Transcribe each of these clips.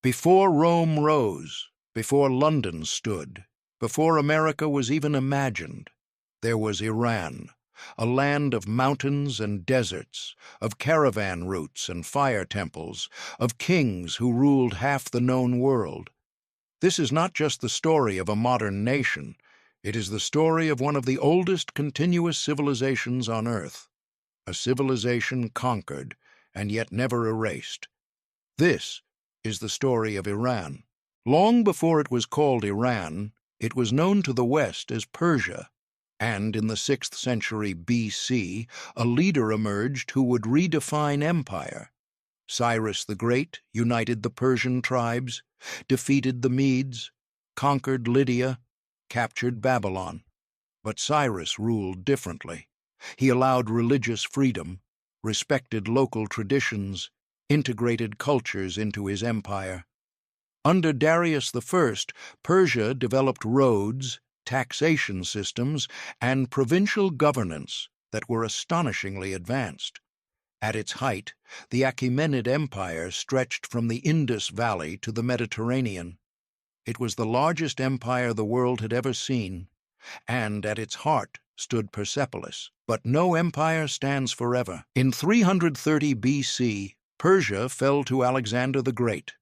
Before Rome rose, before London stood, before America was even imagined, there was Iran, a land of mountains and deserts, of caravan routes and fire temples, of kings who ruled half the known world. This is not just the story of a modern nation, it is the story of one of the oldest continuous civilizations on Earth, a civilization conquered and yet never erased. This is the story of Iran. Long before it was called Iran, it was known to the West as Persia, and in the 6th century BC, a leader emerged who would redefine empire. Cyrus the Great united the Persian tribes, defeated the Medes, conquered Lydia, captured Babylon. But Cyrus ruled differently. He allowed religious freedom, respected local traditions, integrated cultures into his empire. Under Darius I, Persia developed roads, taxation systems, and provincial governance that were astonishingly advanced. At its height, the Achaemenid Empire stretched from the Indus Valley to the Mediterranean. It was the largest empire the world had ever seen, and at its heart stood Persepolis. But no empire stands forever. In 330 BC, Persia fell to Alexander the Great.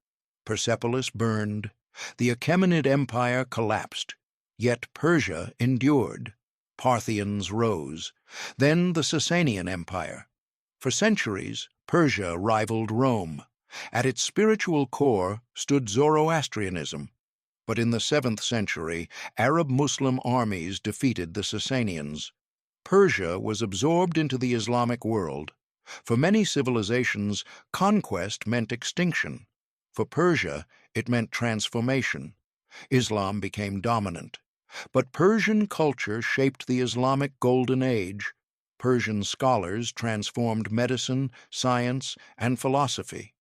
Persepolis burned. The Achaemenid Empire collapsed. Yet Persia endured. Parthians rose. Then the Sasanian Empire. For centuries, Persia rivaled Rome. At its spiritual core stood Zoroastrianism. But in the 7th century, Arab-Muslim armies defeated the Sasanians. Persia was absorbed into the Islamic world. For many civilizations, conquest meant extinction. For Persia, it meant transformation. Islam became dominant. But Persian culture shaped the Islamic Golden Age. Persian scholars transformed medicine, science, and philosophy.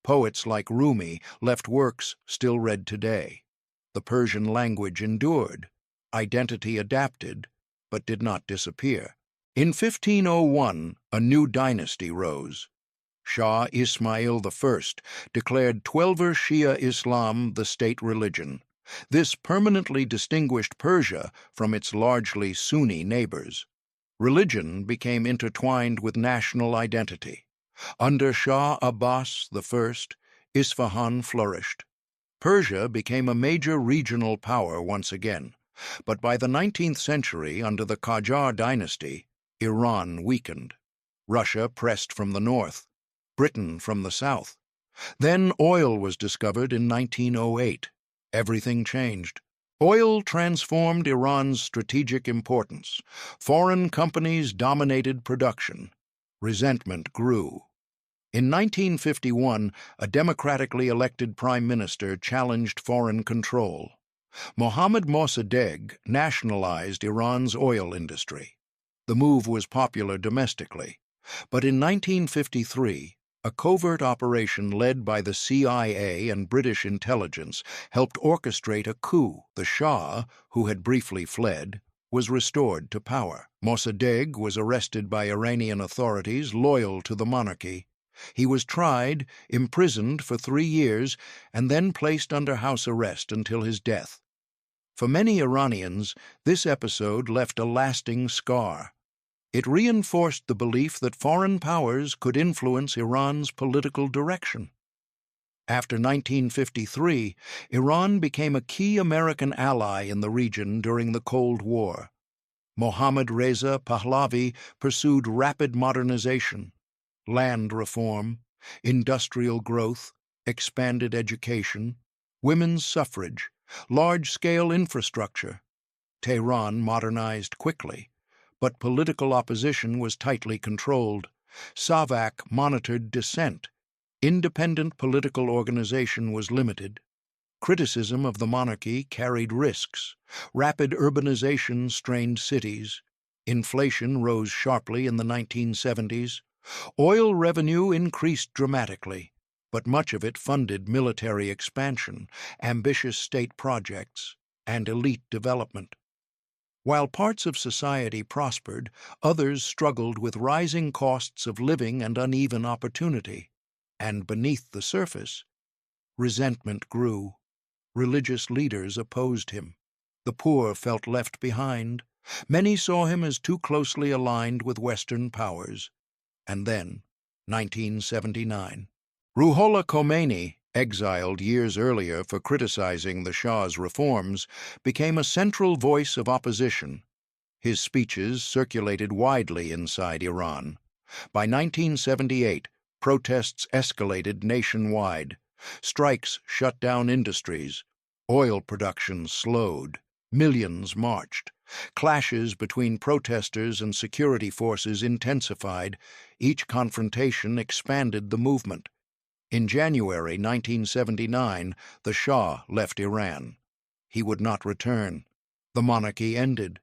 Poets like Rumi left works still read today. The Persian language endured. Identity adapted, but did not disappear. In 1501, a new dynasty rose. Shah Ismail I declared Twelver Shia Islam the state religion. This permanently distinguished Persia from its largely Sunni neighbors. Religion became intertwined with national identity. Under Shah Abbas I, Isfahan flourished. Persia became a major regional power once again. But by the 19th century, under the Qajar dynasty, Iran weakened. Russia pressed from the north, Britain from the south. Then oil was discovered in 1908. Everything changed. Oil transformed Iran's strategic importance. Foreign companies dominated production. Resentment grew. In 1951, a democratically elected prime minister challenged foreign control. Mohammad Mossadegh nationalized Iran's oil industry. The move was popular domestically. But in 1953, a covert operation led by the CIA and British intelligence helped orchestrate a coup. The Shah, who had briefly fled, was restored to power. Mossadegh was arrested by Iranian authorities loyal to the monarchy. He was tried, imprisoned for 3 years, and then placed under house arrest until his death. For many Iranians, this episode left a lasting scar. It reinforced the belief that foreign powers could influence Iran's political direction. After 1953, Iran became a key American ally in the region during the Cold War. Mohammad Reza Pahlavi pursued rapid modernization, land reform, industrial growth, expanded education, women's suffrage, large-scale infrastructure. Tehran modernized quickly, but political opposition was tightly controlled. Savak monitored dissent. Independent political organization was limited. Criticism of the monarchy carried risks. Rapid urbanization strained cities. Inflation rose sharply in the 1970s. Oil revenue increased dramatically, but much of it funded military expansion, ambitious state projects, and elite development. While parts of society prospered, others struggled with rising costs of living and uneven opportunity. And beneath the surface, Resentment grew. Religious leaders opposed him. The poor felt left behind. Many saw him as too closely aligned with Western powers. And then, 1979. Ruhollah Khomeini, exiled years earlier for criticizing the Shah's reforms, became a central voice of opposition. His speeches circulated widely inside Iran. By 1978, protests escalated nationwide. Strikes shut down industries. Oil production slowed. Millions marched. Clashes between protesters and security forces intensified. Each confrontation expanded the movement. In January 1979, the Shah left Iran. He would not return. The monarchy ended.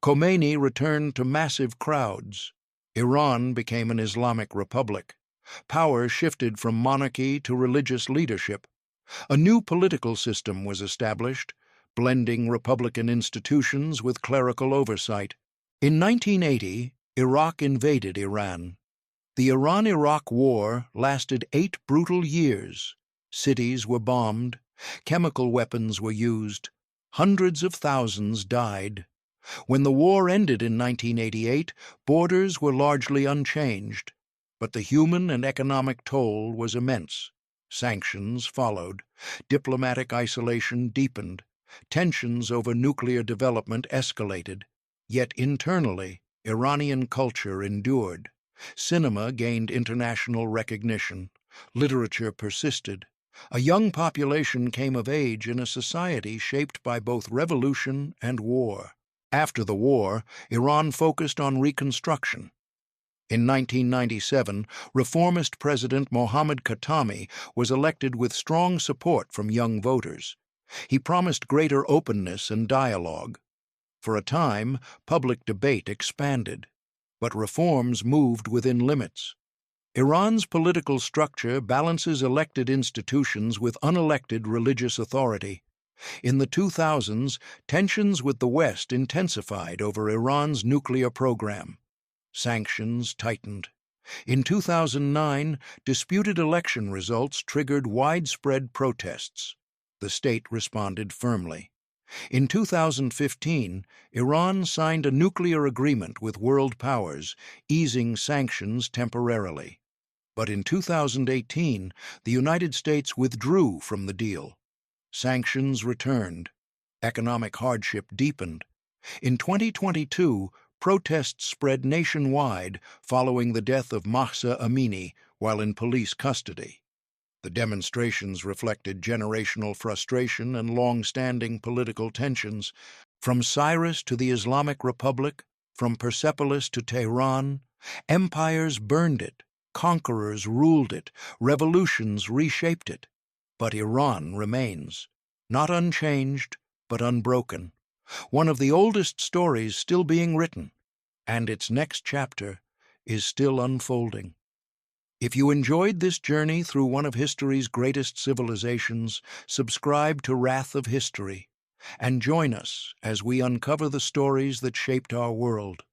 Khomeini returned to massive crowds. Iran became an Islamic Republic. Power shifted from monarchy to religious leadership. A new political system was established, blending republican institutions with clerical oversight. In 1980, Iraq invaded Iran. The Iran-Iraq War lasted 8 brutal years. Cities were bombed. Chemical weapons were used. Hundreds of thousands died. When the war ended in 1988, borders were largely unchanged, but the human and economic toll was immense. Sanctions followed. Diplomatic isolation deepened. Tensions over nuclear development escalated. Yet internally, Iranian culture endured. Cinema gained international recognition. Literature persisted. A young population came of age in a society shaped by both revolution and war. After the war, Iran focused on reconstruction. In 1997, reformist President Mohammad Khatami was elected with strong support from young voters. He promised greater openness and dialogue. For a time, public debate expanded, but reforms moved within limits. Iran's political structure balances elected institutions with unelected religious authority. In the 2000s, tensions with the West intensified over Iran's nuclear program. Sanctions tightened. In 2009, disputed election results triggered widespread protests. The state responded firmly. In 2015, Iran signed a nuclear agreement with world powers, easing sanctions temporarily. But in 2018, the United States withdrew from the deal. Sanctions returned. Economic hardship deepened. In 2022, protests spread nationwide following the death of Mahsa Amini while in police custody. The demonstrations reflected generational frustration and long-standing political tensions. From Cyrus to the Islamic Republic, from Persepolis to Tehran, empires burned it, conquerors ruled it, revolutions reshaped it. But Iran remains, not unchanged, but unbroken, one of the oldest stories still being written, and its next chapter is still unfolding. If you enjoyed this journey through one of history's greatest civilizations, subscribe to Wrath of History, and join us as we uncover the stories that shaped our world.